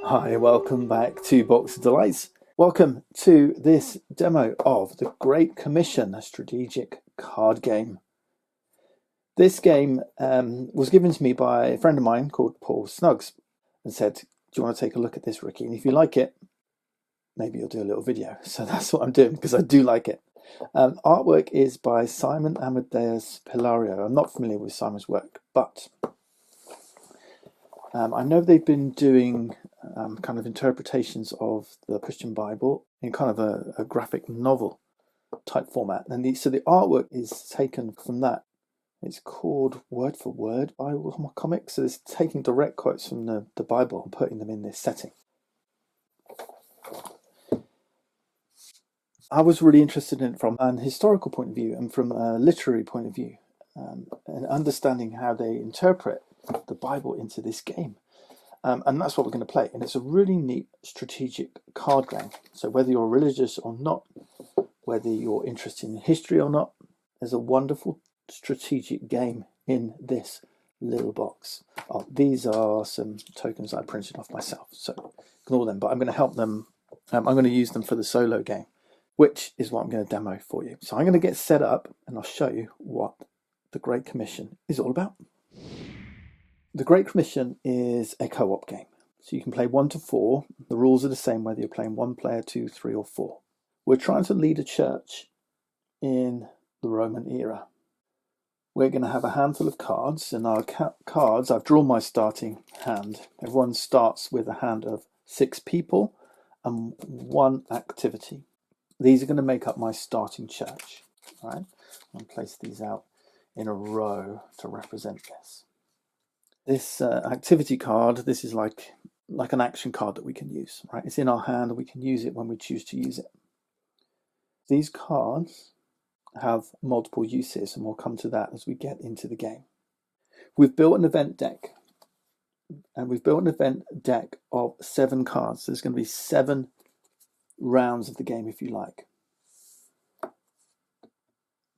Hi, welcome back to Box of Delights. Welcome to this demo of The Great Commission, a strategic card game. This game was given to me by a friend of mine called Paul Snuggs and said, do you want to take a look at this, Ricky? And if you like it, maybe you'll do a little video. So that's what I'm doing because I do like it. Artwork is by Simon Amadeus Pilario. I'm not familiar with Simon's work, but I know they've been doing kind of interpretations of the Christian Bible in kind of a graphic novel type format. And so the artwork is taken from that. It's called Word for Word Bible Comics. So it's taking direct quotes from the Bible and putting them in this setting. I was really interested in it from an historical point of view and from a literary point of view, and understanding how they interpret the Bible into this game. And that's what we're going to play. And it's a really neat strategic card game. So whether you're religious or not, whether you're interested in history or not, there's a wonderful strategic game in this little box. Oh, these are some tokens I printed off myself, so ignore them. But I'm going to help them. I'm going to use them for the solo game, which is what I'm going to demo for you. So I'm going to get set up and I'll show you what the Great Commission is all about. The Great Commission is a co-op game. So you can play 1 to 4. The rules are the same whether you're playing 1 player, 2, 3 or 4. We're trying to lead a church in the Roman era. We're going to have a handful of cards, and our cards, I've drawn my starting hand. Everyone starts with a hand of 6 people and 1 activity. These are going to make up my starting church. All right? I'll place these out in a row to represent this. This activity card, this is like an action card that we can use, right? It's in our hand and we can use it when we choose to use it. These cards have multiple uses, and we'll come to that as we get into the game. We've built an event deck, and we've built an event deck of 7 cards. There's going to be 7 rounds of the game, if you like.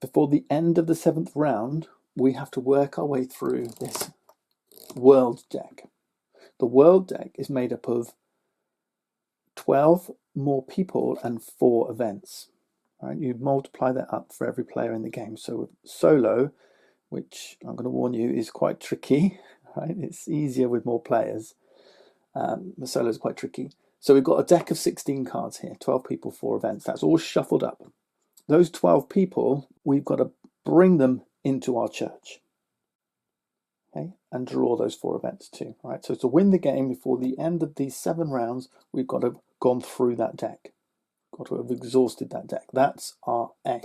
Before the end of the 7th round, we have to work our way through this world deck. The world deck is made up of 12 more people and 4 events. Right? You multiply that up for every player in the game. So solo, which I'm going to warn you is quite tricky, right? It's easier with more players. The solo is quite tricky. So we've got a deck of 16 cards here, 12 people, 4 events. That's all shuffled up. Those 12 people, we've got to bring them into our church. Okay, and draw those 4 events too. Right. So to win the game before the end of these 7 rounds, we've got to have gone through that deck. Got to have exhausted that deck. That's our aim.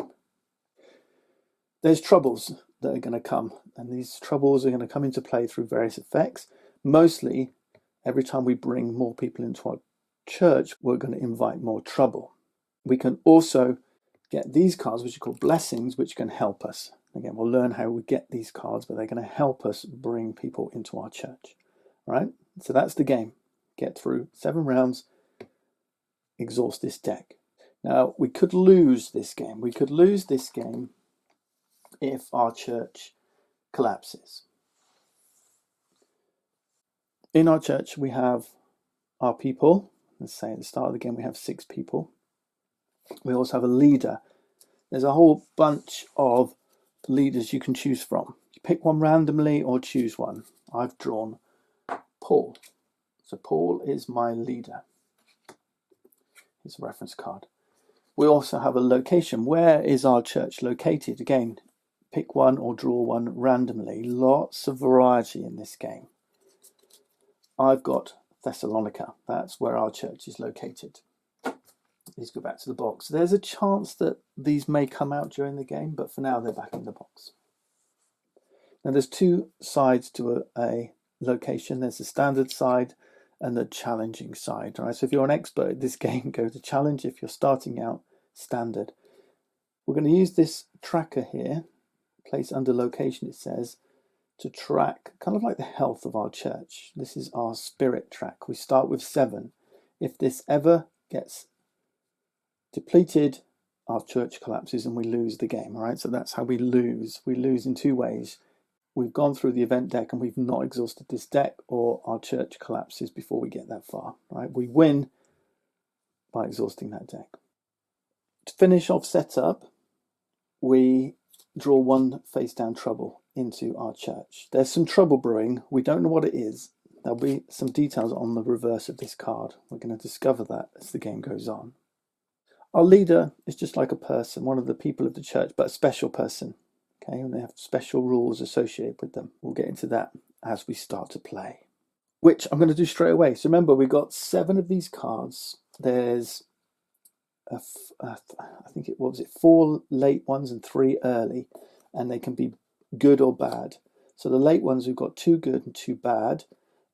There's troubles that are going to come, and these troubles are going to come into play through various effects. Mostly, every time we bring more people into our church, we're going to invite more trouble. We can also get these cards, which are called blessings, which can help us. Again, we'll learn how we get these cards, but they're going to help us bring people into our church. All right? So that's the game. Get through 7 rounds, exhaust this deck. Now, we could lose this game. We could lose this game if our church collapses. In our church, we have our people. Let's say at the start of the game, we have 6 people. We also have a leader. There's a whole bunch of leaders you can choose from. You pick one randomly or choose one. I've drawn Paul. So Paul is my leader. Here's a reference card. We also have a location. Where is our church located? Again, pick one or draw one randomly. Lots of variety in this game. I've got Thessalonica. That's where our church is located. Let's go back to the box. There's a chance that these may come out during the game, but for now they're back in the box. Now there's 2 sides to a location. There's the standard side and the challenging side. Right? So if you're an expert at this game, go to challenge. If you're starting out, standard. We're going to use this tracker here, place under location it says, to track kind of like the health of our church. This is our spirit track. We start with 7. If this ever gets depleted, our church collapses and we lose the game. All right, so that's how we lose. We lose in 2 ways. we've gone through the event deck and we've not exhausted this deck, or our church collapses before we get that far, right? We win by exhausting that deck. To finish off setup, we draw one face down trouble into our church. There's some trouble brewing. We don't know what it is. There'll be some details on the reverse of this card. We're going to discover that as the game goes on. Our leader is just like a person, one of the people of the church, but a special person. Okay, and they have special rules associated with them. We'll get into that as we start to play, which I'm going to do straight away. So remember, we've got 7 of these cards. There's I think it was 4 late ones and 3 early, and they can be good or bad. So the late ones, we've got 2 good and 2 bad,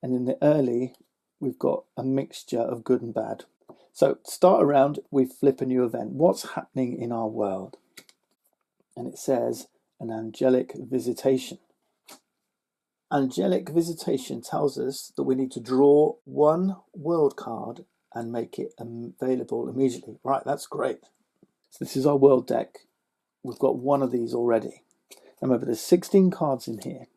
and in the early we've got a mixture of good and bad. So start around, we flip a new event. What's happening in our world? And it says an angelic visitation. Angelic visitation tells us that we need to draw 1 world card and make it available immediately. Right, that's great. So this is our world deck. We've got 1 of these already. Remember, there's 16 cards in here.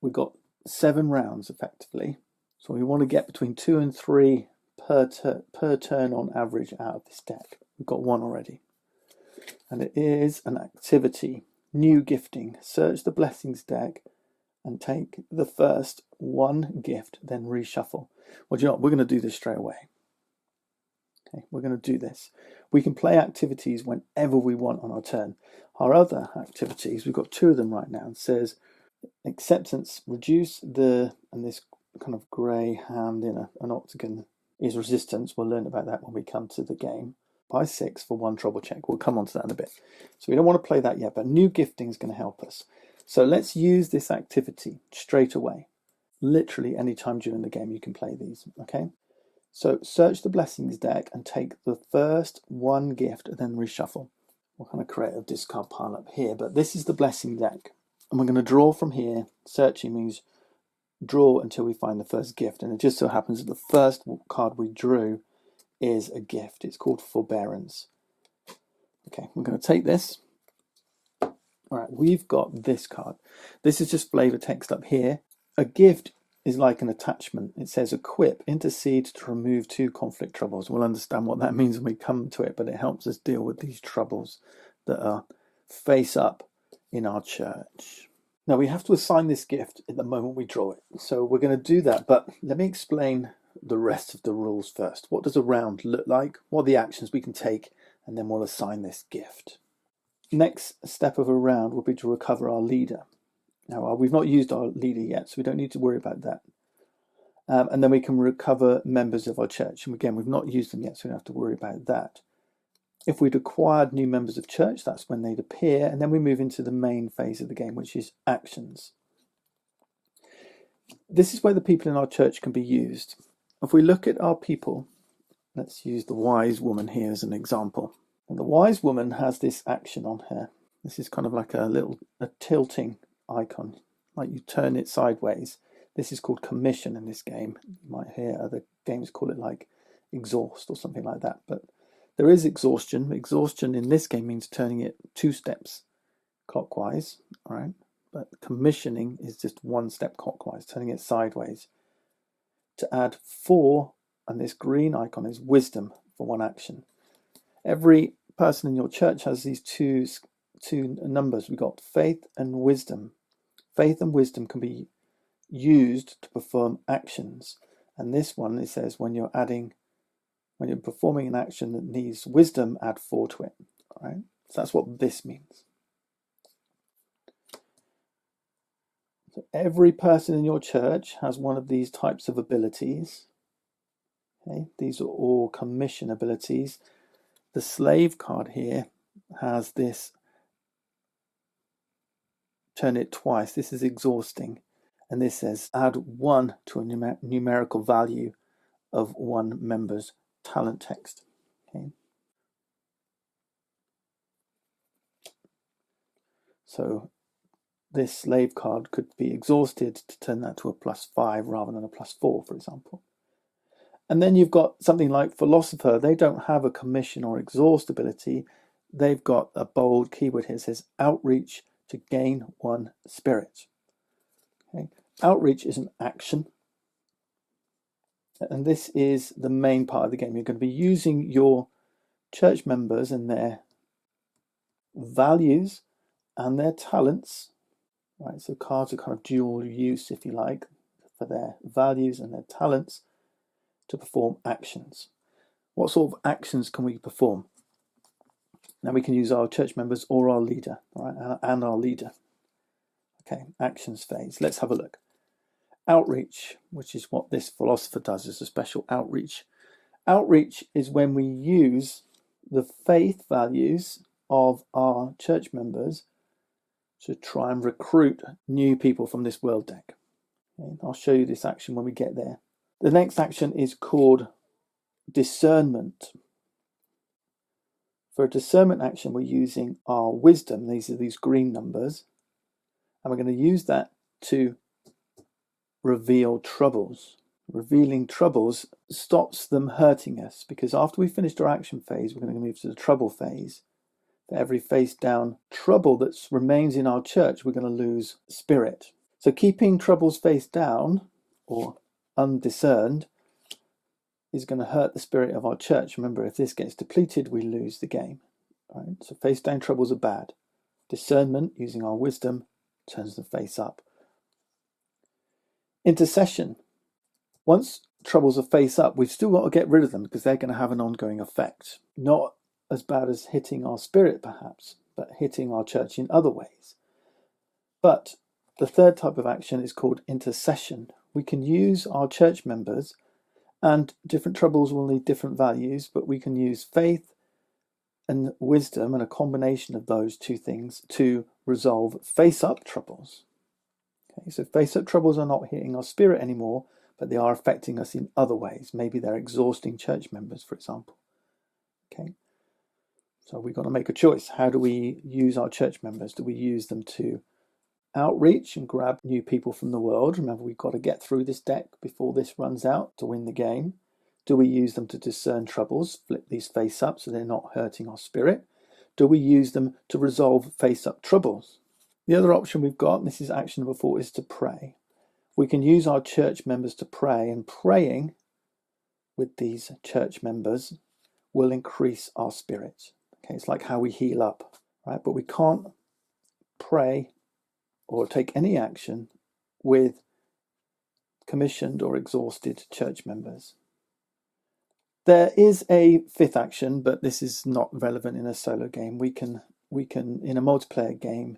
We've got 7 rounds effectively. So we want to get between 2 and 3 per turn on average out of this deck. We've got 1 already. And it is an activity. New gifting. Search the blessings deck and take the first 1 gift, then reshuffle. Well, do you know what? We're going to do this straight away. Okay, we're going to do this. We can play activities whenever we want on our turn. Our other activities, we've got 2 of them right now. It says acceptance, reduce the, and this kind of grey hand in an octagon is resistance. We'll learn about that when we come to the game. By 6 for 1 trouble check. We'll come on to that in a bit. So we don't want to play that yet, but new gifting is going to help us. So let's use this activity straight away. Literally any time during the game you can play these, okay? So search the blessings deck and take the first 1 gift and then reshuffle. We'll kind of create a discard pile up here, but this is the blessing deck. And we're going to draw from here. Searching means draw until we find the first gift. And it just so happens that the first card we drew is a gift. It's called Forbearance. Okay, we're going to take this. All right, we've got this card. This is just flavor text up here. A gift is like an attachment. It says equip, intercede to remove 2 conflict troubles. We'll understand what that means when we come to it, but it helps us deal with these troubles that are face up in our church. Now we have to assign this gift at the moment we draw it. So we're going to do that, but let me explain the rest of the rules first. What does a round look like? What are the actions we can take? And then we'll assign this gift. Next step of a round will be to recover our leader. Now, we've not used our leader yet, so we don't need to worry about that. And then we can recover members of our church. And again, we've not used them yet, so we don't have to worry about that. If we'd acquired new members of church, that's when they'd appear. And then we move into the main phase of the game, which is actions. This is where the people in our church can be used. If we look at our people, let's use the wise woman here as an example. And the wise woman has this action on her. This is kind of like a tilting icon, like you turn it sideways. This is called commission in this game. You might hear other games call it like exhaust or something like that, but there is exhaustion. Exhaustion in this game means turning it 2 steps clockwise, all right? But commissioning is just 1 step clockwise, turning it sideways. To add 4, and this green icon is wisdom for 1 action. Every person in your church has these two numbers. We've got faith and wisdom. Faith and wisdom can be used to perform actions. And this one, it says when you're performing an action that needs wisdom, add 4 to it. All right? So that's what this means. So every person in your church has one of these types of abilities. Okay? These are all commission abilities. The slave card here has this turn it twice. This is exhausting. And this says add 1 to a numerical value of 1 member's talent text. Okay. So this slave card could be exhausted to turn that to a +5 rather than a +4, for example. And then you've got something like philosopher. They don't have a commission or exhaust ability. They've got a bold keyword here. It says outreach to gain one spirit. Okay. Outreach is an action, and this is the main part of the game. You're going to be using your church members and their values and their talents, right? So cards are kind of dual use, if you like, for their values and their talents to perform actions. What sort of actions can we perform? Now we can use our church members or our leader, right? And our leader. Okay, actions phase. Let's have a look. Outreach, which is what this philosopher does, is a special outreach. Outreach is when we use the faith values of our church members to try and recruit new people from this world deck. Okay, I'll show you this action when we get there. The next action is called discernment. For a discernment action, we're using our wisdom. These are these green numbers. And we're going to use that to reveal troubles. Revealing troubles stops them hurting us, because after we finished our action phase, we're going to move to the trouble phase. For every face down trouble that remains in our church, we're going to lose spirit. So keeping troubles face down or undiscerned is going to hurt the spirit of our church. Remember, if this gets depleted, we lose the game. Right? So face down troubles are bad. Discernment, using our wisdom, turns the face up. Intercession. Once troubles are face up, we've still got to get rid of them because they're going to have an ongoing effect. Not as bad as hitting our spirit, perhaps, but hitting our church in other ways. But the third type of action is called intercession. We can use our church members, and different troubles will need different values, but we can use faith and wisdom and a combination of those two things to resolve face-up troubles. Okay, so face-up troubles are not hitting our spirit anymore, but they are affecting us in other ways. Maybe they're exhausting church members, for example. Okay, so we've got to make a choice. How do we use our church members? Do we use them to outreach and grab new people from the world? Remember, we've got to get through this deck before this runs out to win the game. Do we use them to discern troubles, flip these face up so they're not hurting our spirit? Do we use them to resolve face up troubles? The other option we've got, and this is action number 4, is to pray. We can use our church members to pray, and praying with these church members will increase our spirit. Okay, it's like how we heal up, right? But we can't pray or take any action with commissioned or exhausted church members. There is a fifth action, but this is not relevant in a solo game. We can in a multiplayer game,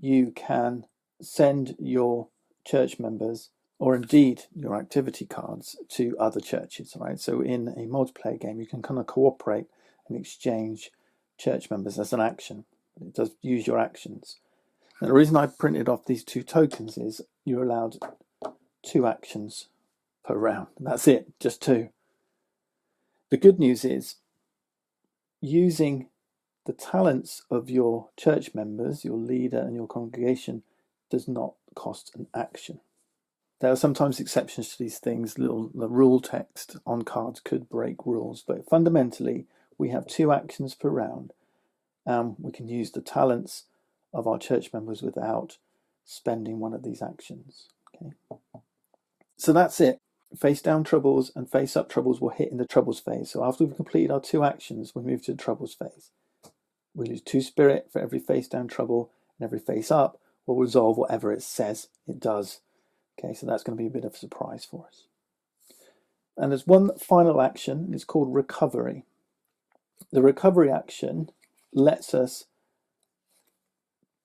you can send your church members, or indeed your activity cards, to other churches, right? So in a multiplayer game, you can kind of cooperate and exchange church members as an action. It does use your actions. And the reason I printed off these 2 tokens is you're allowed 2 actions per round. And that's it, just 2. The good news is, using the talents of your church members, your leader and your congregation, does not cost an action. There are sometimes exceptions to these things. The rule text on cards could break rules, but fundamentally we have 2 actions per round. We can use the talents of our church members without spending one of these actions. Okay, so that's it. Face down troubles and face up troubles will hit in the troubles phase. So after we've completed our 2 actions, we move to the troubles phase. We lose 2 spirit for every face down trouble, and every face up will resolve whatever it says it does. Okay, so that's going to be a bit of a surprise for us. And there's one final action, and it's called recovery. The recovery action lets us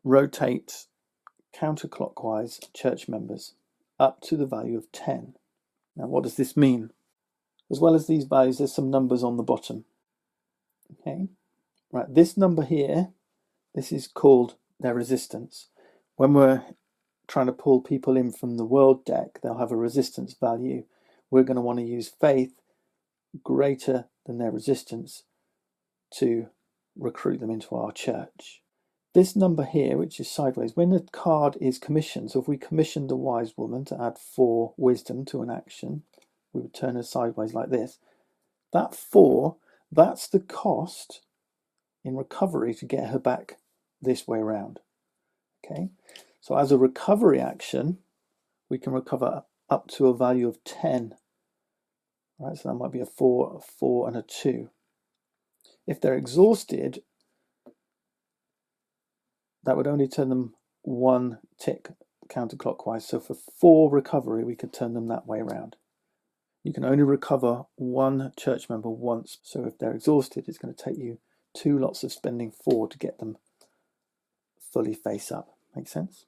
rotate counterclockwise church members up to the value of 10. Now, what does this mean? As well as these values, there's some numbers on the bottom. Okay, right, this number here, this is called their resistance. When we're trying to pull people in from the world deck, they'll have a resistance value. We're going to want to use faith greater than their resistance to recruit them into our church. This number here, which is sideways, when the card is commissioned, so if we commissioned the wise woman to add 4 wisdom to an action, we would turn her sideways like this. That 4, that's the cost in recovery to get her back this way around. Okay, so as a recovery action, we can recover up to a value of 10. Right, so that might be a 4, a 4, and a 2. If they're exhausted, that would only turn them 1 tick counterclockwise. So for 4 recovery, we could turn them that way around. You can only recover 1 church member once. So if they're exhausted, it's going to take you 2 lots of spending 4 to get them fully face up. Make sense?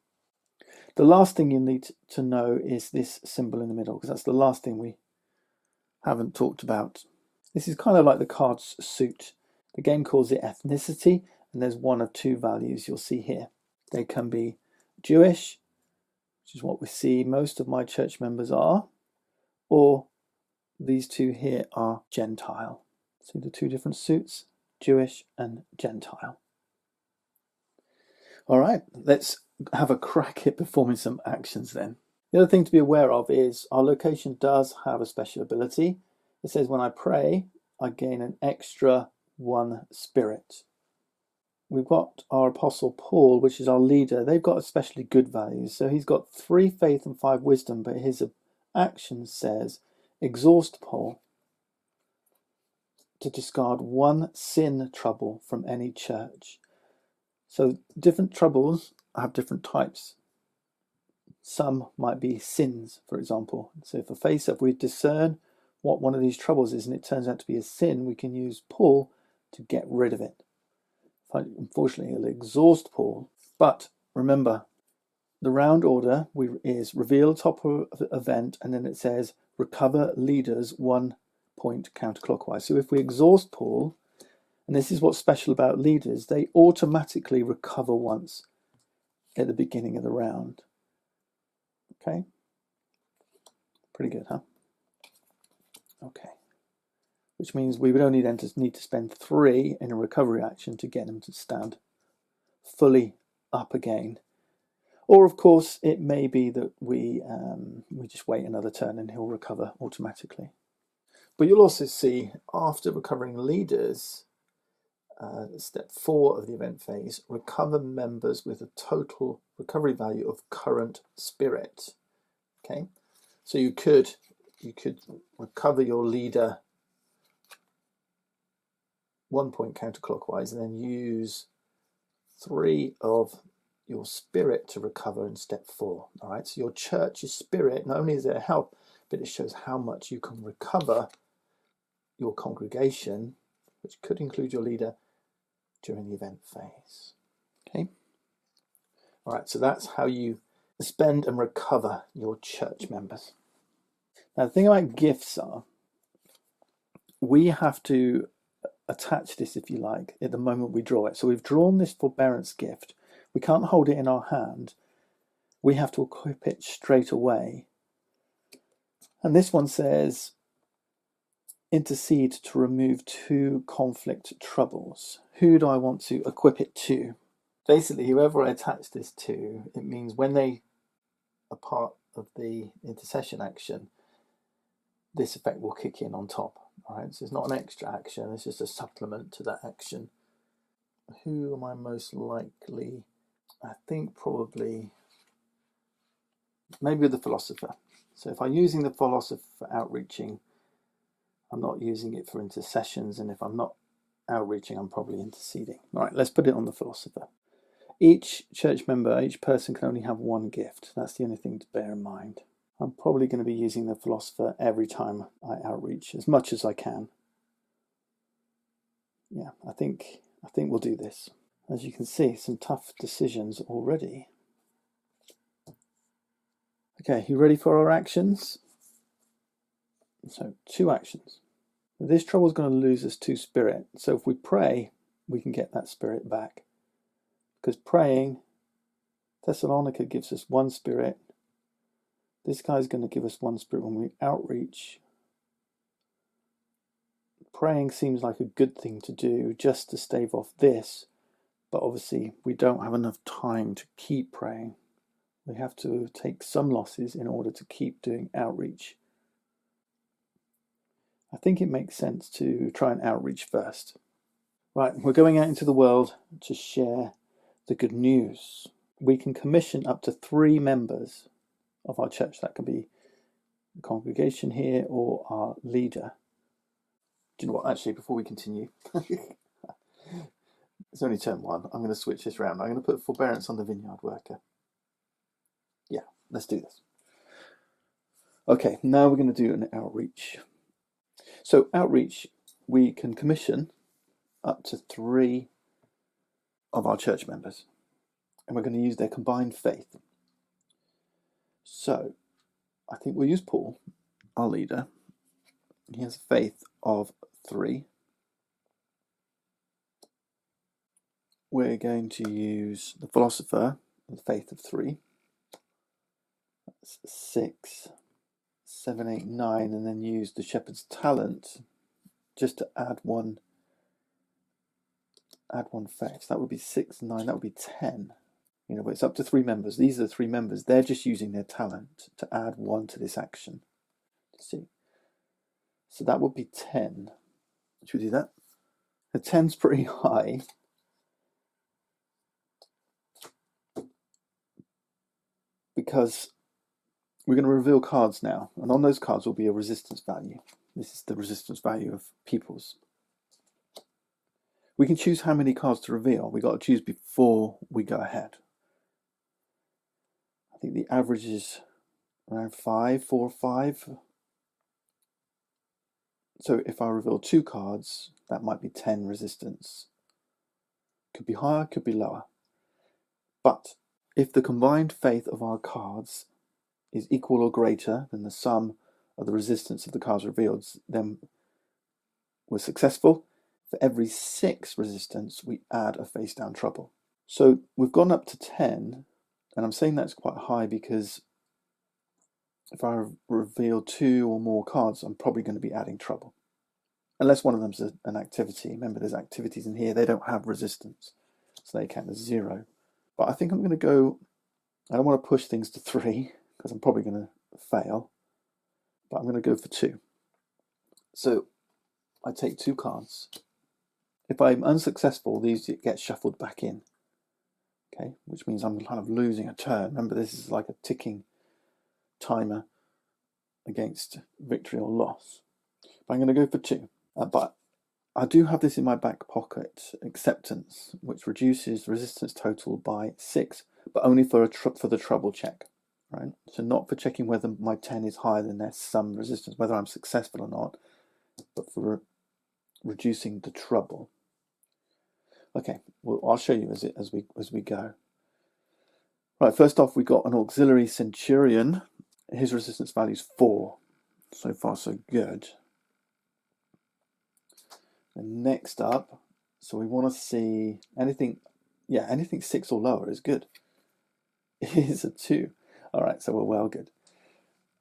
The last thing you need to know is this symbol in the middle, because that's the last thing we haven't talked about. This is kind of like the card's suit. The game calls it ethnicity, and there's one of 2 values you'll see here. They can be Jewish, which is what we see most of my church members are, or these 2 here are Gentile. See the 2 different suits, Jewish and Gentile. All right, let's have a crack at performing some actions then. The other thing to be aware of is our location does have a special ability. It says when I pray, I gain an extra 1 spirit. We've got our Apostle Paul, which is our leader. They've got especially good values. So he's got 3 faith and 5 wisdom, but his action says, exhaust Paul to discard 1 sin trouble from any church. So different troubles have different types. Some might be sins, for example. So for face-up, we discern what one of these troubles is, and it turns out to be a sin, we can use Paul to get rid of it. Unfortunately, it'll exhaust Paul. But remember, the round order is reveal top of event, and then it says recover leaders 1 point counterclockwise. So if we exhaust Paul, and this is what's special about leaders, they automatically recover once at the beginning of the round. Okay? Pretty good, huh? Okay. Which means we would only then need to spend 3 in a recovery action to get them to stand fully up again. Or, of course, it may be that we just wait another turn and he'll recover automatically. But you'll also see, after recovering leaders, step 4 of the event phase, recover members with a total recovery value of current spirit. Okay, so you could recover your leader 1 point counterclockwise, and then use 3 of your spirit to recover in step 4. All right, so your church's spirit, not only is there help, but it shows how much you can recover your congregation, which could include your leader, during the event phase. Okay. All right, so that's how you spend and recover your church members. Now, the thing about gifts are, we have to attach this, if you like, at the moment we draw it. So we've drawn this forbearance gift. We can't hold it in our hand. We have to equip it straight away. And this one says, intercede to remove 2 conflict troubles. Who do I want to equip it to? Basically, whoever I attach this to, it means when they are part of the intercession action, this effect will kick in on top. All right, so it's not an extra action, it's just a supplement to that action. Who am I most likely? I think probably maybe the philosopher. So if I'm using the philosopher for outreaching, I'm not using it for intercessions, and if I'm not outreaching, I'm probably interceding. All right, let's put it on the philosopher. Each church member, each person can only have 1 gift. That's the only thing to bear in mind. I'm probably going to be using the philosopher every time I outreach, as much as I can. Yeah, I think we'll do this. As you can see, some tough decisions already. Okay, you ready for our actions? So 2 actions. This trouble is going to lose us 2 spirit. So if we pray, we can get that spirit back. Because praying, Thessalonica gives us 1 spirit. This guy's going to give us 1 spirit when we outreach. Praying seems like a good thing to do just to stave off this. But obviously, we don't have enough time to keep praying. We have to take some losses in order to keep doing outreach. I think it makes sense to try and outreach first. Right, we're going out into the world to share the good news. we can commission up to 3 members of our church. That can be the congregation here or our leader. Do you know what? Actually, before we continue, it's only term 1. I'm going to switch this around. I'm going to put forbearance on the vineyard worker. Yeah, let's do this. Okay, now we're going to do an outreach. So outreach, we can commission up to 3 of our church members, and we're going to use their combined faith. So I think we'll use Paul, our leader. He has a faith of 3. We're going to use the philosopher, the faith of 3. That's 6, 7, 8, 9, and then use the shepherd's talent just to add one faith. So that would be 6, 9, that would be 10. You know, but it's up to 3 members. These are the 3 members. They're just using their talent to add 1 to this action. See? So that would be 10. Should we do that? The 10's pretty high. Because we're going to reveal cards now. And on those cards will be a resistance value. This is the resistance value of peoples. We can choose how many cards to reveal. We've got to choose before we go ahead. I think the average is around 5, 4 or 5. So if I reveal 2 cards, that might be 10 resistance. Could be higher, could be lower. But if the combined faith of our cards is equal or greater than the sum of the resistance of the cards revealed, then we're successful. For every 6 resistance, we add a face down trouble. So we've gone up to 10, and I'm saying that's quite high because if I reveal 2 or more cards, I'm probably going to be adding trouble. Unless one of them's an activity. Remember, there's activities in here, they don't have resistance, so they count as 0. But I think I'm going to go, I don't want to push things to 3, because I'm probably going to fail, but I'm going to go for 2. So I take 2 cards. If I'm unsuccessful, these get shuffled back in. Okay, which means I'm kind of losing a turn. Remember, this is like a ticking timer against victory or loss. But I'm going to go for 2. But I do have this in my back pocket, acceptance, which reduces resistance total by 6, but only for the trouble check, right? So not for checking whether my 10 is higher than their sum resistance, whether I'm successful or not, but for reducing the trouble. Okay, well, I'll show you as we go. Right, first off, we got an auxiliary centurion. His resistance value is 4. So far, so good. And next up, so we want to see anything 6 or lower is good. It is a 2. All right, so we're well good.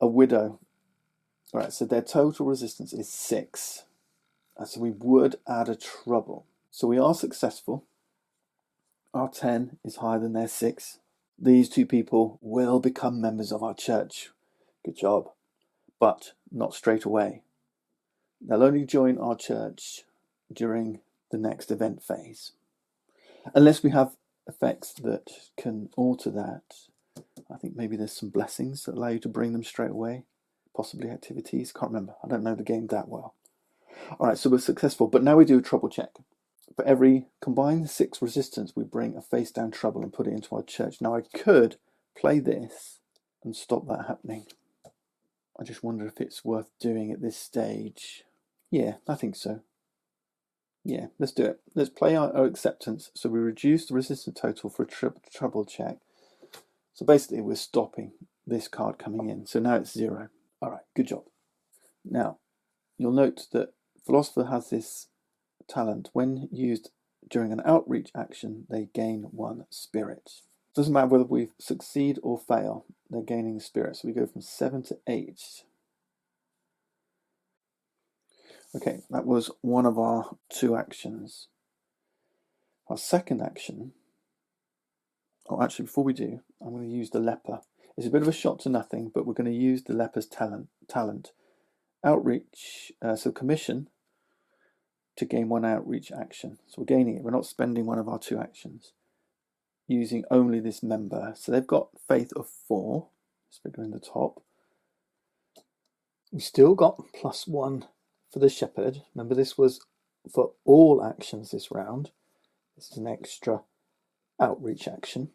A widow. All right, so their total resistance is 6. So we would add a trouble. So we are successful. Our 10 is higher than their 6. These 2 people will become members of our church. Good job. But not straight away. They'll only join our church during the next event phase. Unless we have effects that can alter that. I think maybe there's some blessings that allow you to bring them straight away. Possibly activities. Can't remember. I don't know the game that well. All right, so we're successful. But now we do a trouble check. For every combined 6 resistance, we bring a face down trouble and put it into our church. Now I could play this and stop that happening. I just wonder if it's worth doing at this stage. Yeah, I think so. Yeah, let's do it. Let's play our acceptance. So we reduce the resistance total for a trouble check. So basically we're stopping this card coming in. So now it's 0. All right, good job. Now, you'll note that philosopher has this talent. When used during an outreach action, they gain 1 spirit. Doesn't matter whether we succeed or fail, they're gaining spirit. So we go from 7 to 8. Okay, that was one of our 2 actions. Our second action, actually before we do, I'm going to use the leper. It's a bit of a shot to nothing, but we're going to use the leper's talent. Outreach, so commission to gain 1 outreach action. So we're gaining it. We're not spending one of our 2 actions. using only this member. So they've got faith of 4, figure in the top. We still got +1 for the shepherd. Remember, this was for all actions this round. This is an extra outreach action.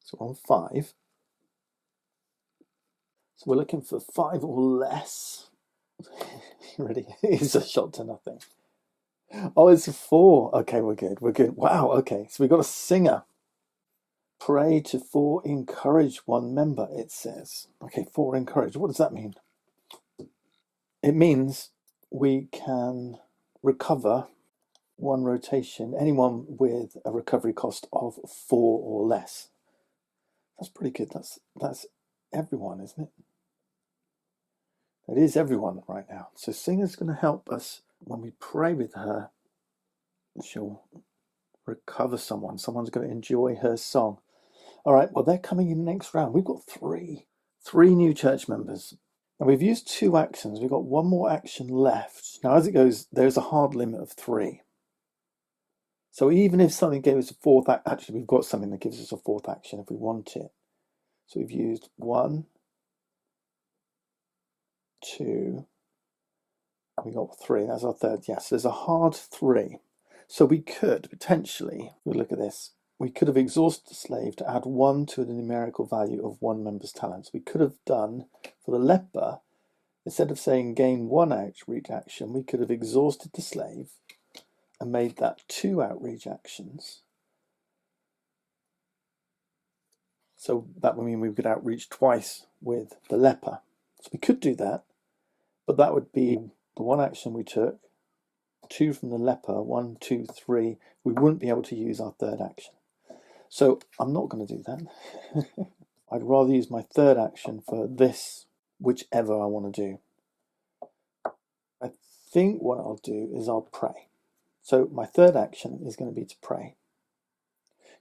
So we're on 5. So we're looking for 5 or less. Ready? It's a shot to nothing. Oh, it's a 4. Okay, we're good. We're good. Wow. Okay, so we got a singer. Pray to 4 encourage 1 member, it says. Okay, 4 encourage. What does that mean? It means we can recover 1 rotation, anyone with a recovery cost of 4 or less. That's pretty good. That's everyone, isn't it? It is everyone right now. So Singer's going to help us when we pray with her. She'll recover someone. Someone's going to enjoy her song. All right, well, they're coming in next round. We've got 3 new church members. Now, we've used 2 actions. We've got 1 more action left. Now, as it goes, there's a hard limit of 3. So even if something gave us a 4th action, actually, we've got something that gives us a 4th action if we want it. So we've used 1, 2, and we got 3. That's our 3rd. Yes, there's a hard 3. So we could potentially, if we look at this, we could have exhausted the slave to add 1 to the numerical value of 1 member's talents. We could have done, for the leper, instead of saying gain 1 outreach action, we could have exhausted the slave and made that 2 outreach actions. So that would mean we could outreach twice with the leper. So we could do that, but that would be the 1 action we took, 2 from the leper, 1, 2, 3. We wouldn't be able to use our 3rd action. So I'm not going to do that. I'd rather use my 3rd action for this, whichever I want to do. I think what I'll do is I'll pray. So my 3rd action is going to be to pray.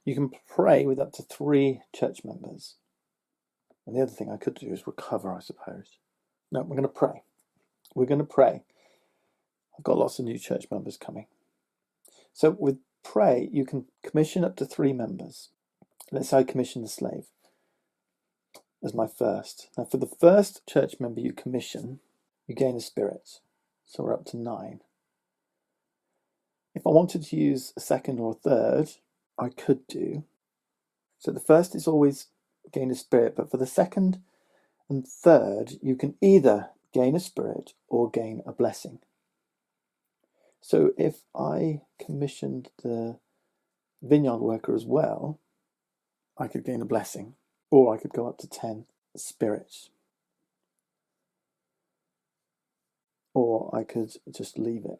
You can pray with up to 3 church members. And the other thing I could do is recover, I suppose. No, we're going to pray. We're going to pray. I've got lots of new church members coming. So with pray, you can commission up to 3 members. Let's say I commission the slave as my first. Now for the first church member you commission, you gain a spirit. So we're up to 9. If I wanted to use a 2nd or a 3rd, I could do. So the first is always gain a spirit, but for the 2nd and 3rd, you can either gain a spirit or gain a blessing. So if I commissioned the vineyard worker as well, I could gain a blessing, or I could go up to 10 spirits. Or I could just leave it.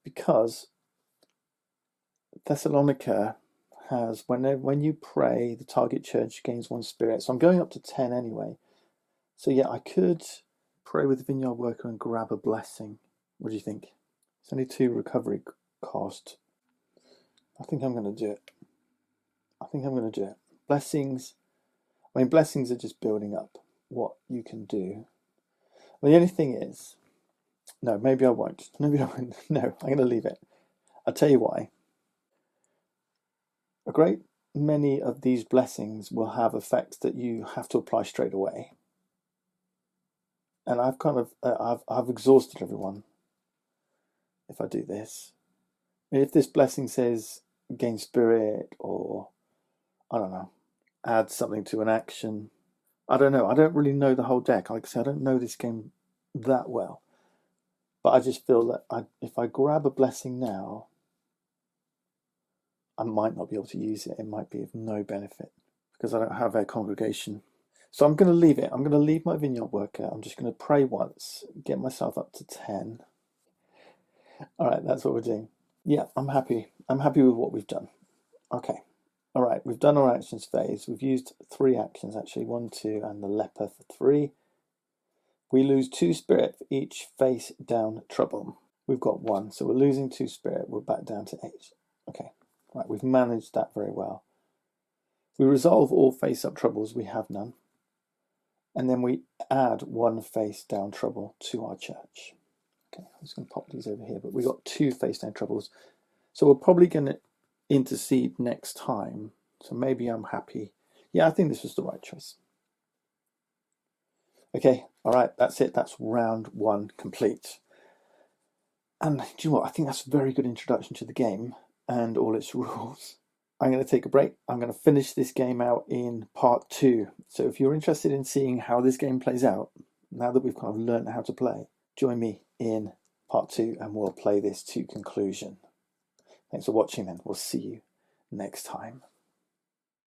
Because Thessalonica has, when you pray, the target church gains 1 spirit. So I'm going up to 10 anyway. So yeah, I could pray with the vineyard worker and grab a blessing. What do you think? It's only 2 recovery cost. I think I'm going to do it. Blessings. I mean, blessings are just building up what you can do. Well, the only thing is, no, maybe I won't. No, I'm going to leave it. I'll tell you why. A great many of these blessings will have effects that you have to apply straight away. And I've kind of, I've exhausted everyone if I do this. If this blessing says gain spirit or, I don't know, add something to an action, I don't know. I don't really know the whole deck. Like I say, I don't know this game that well. But I just feel that if I grab a blessing now, I might not be able to use it. It might be of no benefit because I don't have a congregation. So I'm going to leave it. I'm going to leave my vineyard worker. I'm just going to pray once, get myself up to 10. All right, that's what we're doing. Yeah, I'm happy. I'm happy with what we've done. Okay. All right, we've done our actions phase. We've used 3 actions actually, 1, 2, and the leper for 3. We lose 2 spirit for each face down trouble. We've got 1, so we're losing 2 spirit. We're back down to 8. Okay, right, we've managed that very well. We resolve all face up troubles. We have none. And then we add 1 face down trouble to our church. Okay, I'm just going to pop these over here, but we got 2 face down troubles. So we're probably going to intercede next time. So maybe I'm happy. Yeah, I think this was the right choice. Okay, all right, that's it. That's round 1 complete. And do you know what? I think that's a very good introduction to the game and all its rules. I'm going to take a break. I'm going to finish this game out in part 2. So if you're interested in seeing how this game plays out, now that we've kind of learned how to play, join me in part 2 and we'll play this to conclusion. Thanks for watching then. We'll see you next time.